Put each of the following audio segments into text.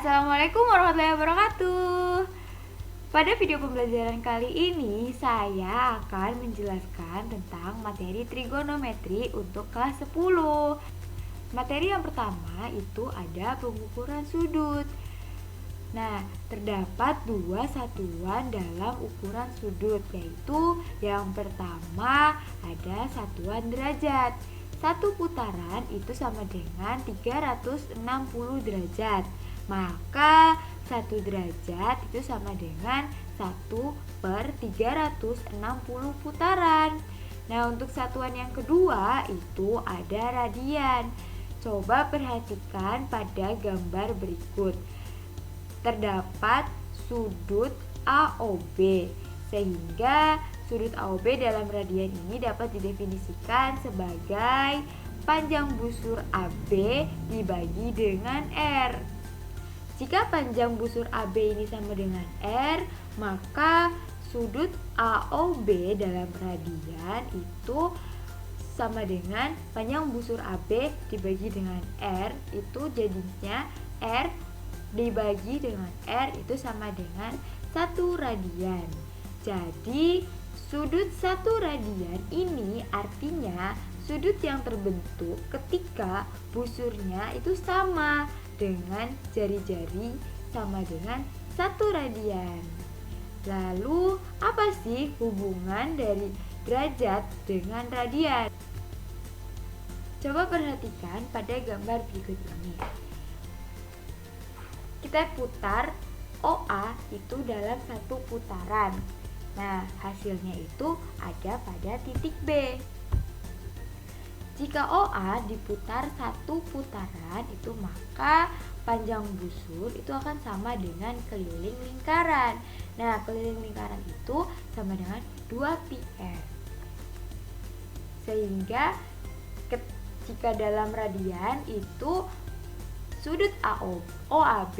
Assalamualaikum warahmatullahi wabarakatuh. Pada video pembelajaran kali ini saya akan menjelaskan tentang materi trigonometri untuk kelas 10. Materi yang pertama itu ada pengukuran sudut. Nah, terdapat dua satuan dalam ukuran sudut, yaitu yang pertama ada satuan derajat. Satu putaran itu sama dengan 360 derajat. Maka 1 derajat itu sama dengan 1/360 putaran. Nah, untuk satuan yang kedua itu ada radian. Coba perhatikan pada gambar berikut. Terdapat sudut AOB, sehingga sudut AOB dalam radian ini dapat didefinisikan sebagai panjang busur AB dibagi dengan R. Jika panjang busur AB ini sama dengan R, maka sudut AOB dalam radian itu sama dengan panjang busur AB dibagi dengan R, itu jadinya R dibagi dengan R itu sama dengan 1 radian. Jadi sudut 1 radian ini artinya sudut yang terbentuk ketika busurnya itu sama dengan jari-jari sama dengan 1 radian. Lalu apa sih hubungan dari derajat dengan radian? Coba perhatikan pada gambar berikut ini. Kita putar OA itu dalam satu putaran. Nah, hasilnya itu ada pada titik B. Jika OA diputar satu putaran itu, maka panjang busur itu akan sama dengan keliling lingkaran. Nah, keliling lingkaran itu sama dengan 2πr. Sehingga jika dalam radian itu sudut OAB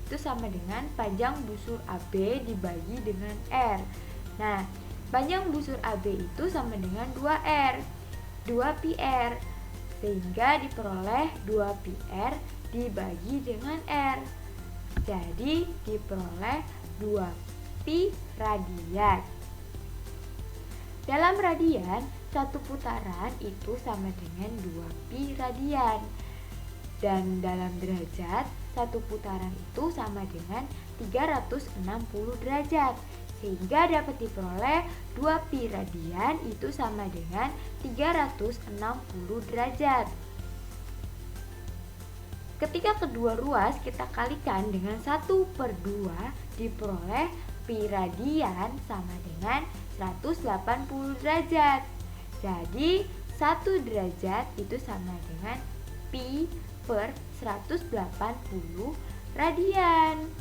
itu sama dengan panjang busur AB dibagi dengan R. Nah, panjang busur AB itu sama dengan 2R, 2πr, sehingga diperoleh 2πr dibagi dengan R. Jadi diperoleh 2π radian. Dalam radian, satu putaran itu sama dengan 2π radian. Dan dalam derajat, satu putaran itu sama dengan 360 derajat. Sehingga dapat diperoleh 2π radian itu sama dengan 360 derajat. Ketika kedua ruas kita kalikan dengan 1/2, diperoleh π radian sama dengan 180 derajat. Jadi 1 derajat itu sama dengan π/180 radian.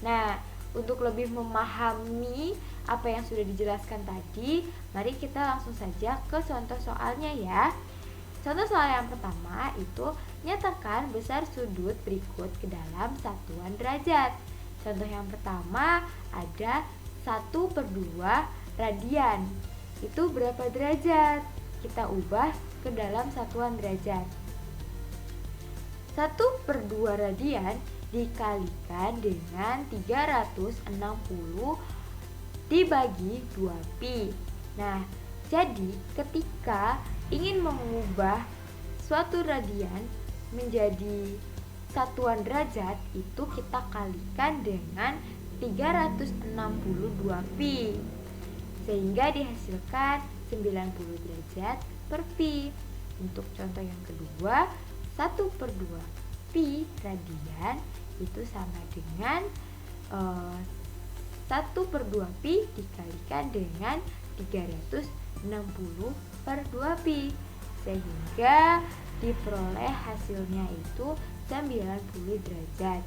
Nah, untuk lebih memahami apa yang sudah dijelaskan tadi, mari kita langsung saja ke contoh soalnya ya. Contoh soal yang pertama itu nyatakan besar sudut berikut ke dalam satuan derajat. Contoh yang pertama ada 1/2 radian. Itu berapa derajat? Kita ubah ke dalam satuan derajat. 1/2 radian dikalikan dengan 360 dibagi 2π. Nah, jadi ketika ingin mengubah suatu radian menjadi satuan derajat, itu kita kalikan dengan 362π, sehingga dihasilkan 90 derajat per π. Untuk contoh yang kedua, 1/2 π radian itu sama dengan 1/2π dikalikan dengan 360/2π, sehingga diperoleh hasilnya itu 90 derajat.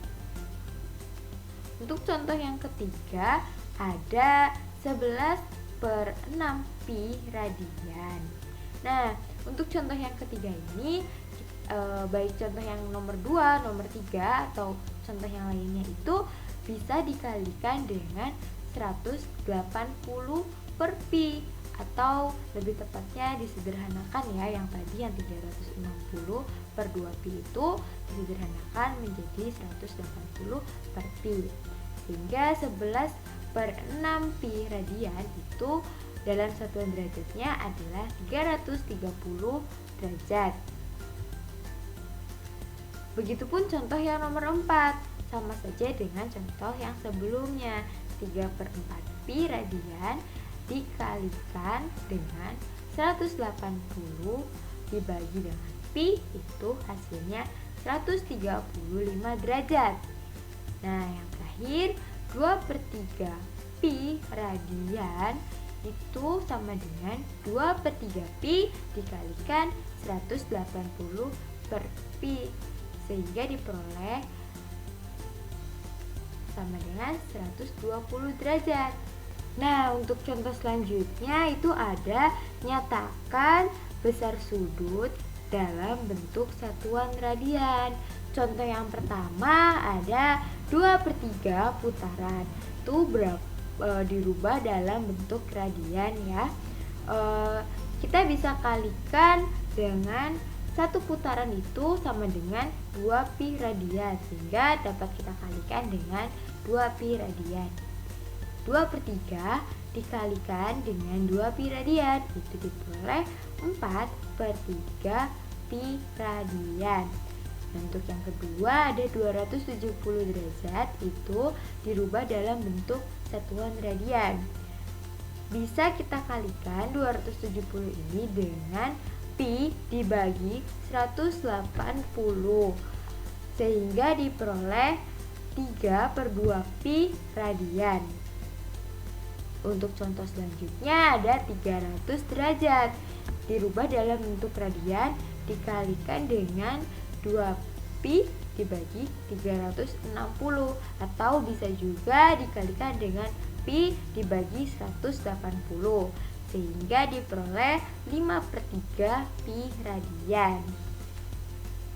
Untuk contoh yang ketiga ada 11/6π radian. Nah, untuk contoh yang ketiga ini baik contoh yang nomor 2, nomor 3 atau contoh yang lainnya itu bisa dikalikan dengan 180/π atau lebih tepatnya disederhanakan ya, yang tadi yang 360 per 2pi itu disederhanakan menjadi 180 per pi, sehingga 11 per 6pi radian itu dalam satuan derajatnya adalah 330 derajat. Begitupun contoh yang nomor 4, sama saja dengan contoh yang sebelumnya. 3 per 4pi radian dikalikan dengan 180 dibagi dengan pi, itu hasilnya 135 derajat. Nah, yang terakhir 2 per 3 pi radian itu sama dengan 2 per 3 pi dikalikan 180 per pi, sehingga diperoleh sama dengan 120 derajat. Nah, untuk contoh selanjutnya itu ada nyatakan besar sudut dalam bentuk satuan radian. Contoh yang pertama ada 2 per 3 putaran. Itu dirubah dalam bentuk radian ya. Kita bisa kalikan dengan satu putaran itu sama dengan 2pi radian, sehingga dapat kita kalikan dengan 2pi radian. 2 per 3 dikalikan dengan 2pi radian, itu diperoleh 4 per 3 pi radian. Untuk yang kedua ada 270 derajat, itu dirubah dalam bentuk satuan radian. Bisa kita kalikan 270 ini dengan pi dibagi 180, sehingga diperoleh 3 per 2 pi radian. Untuk contoh selanjutnya ada 300 derajat, dirubah dalam bentuk radian dikalikan dengan 2pi dibagi 360, atau bisa juga dikalikan dengan pi dibagi 180, sehingga diperoleh 5 per 3 pi radian.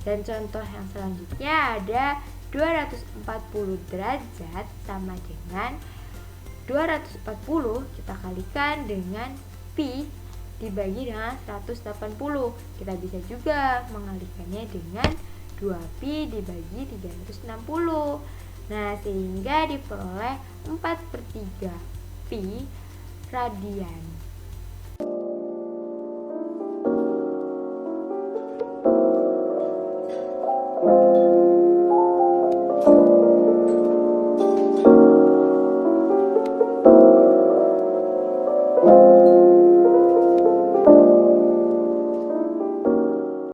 Dan contoh yang selanjutnya ada 240 derajat sama dengan 240 kita kalikan dengan pi dibagi dengan 180. Kita bisa juga mengalikannya dengan 2pi dibagi 360. Nah, sehingga diperoleh 4 per 3 pi radian.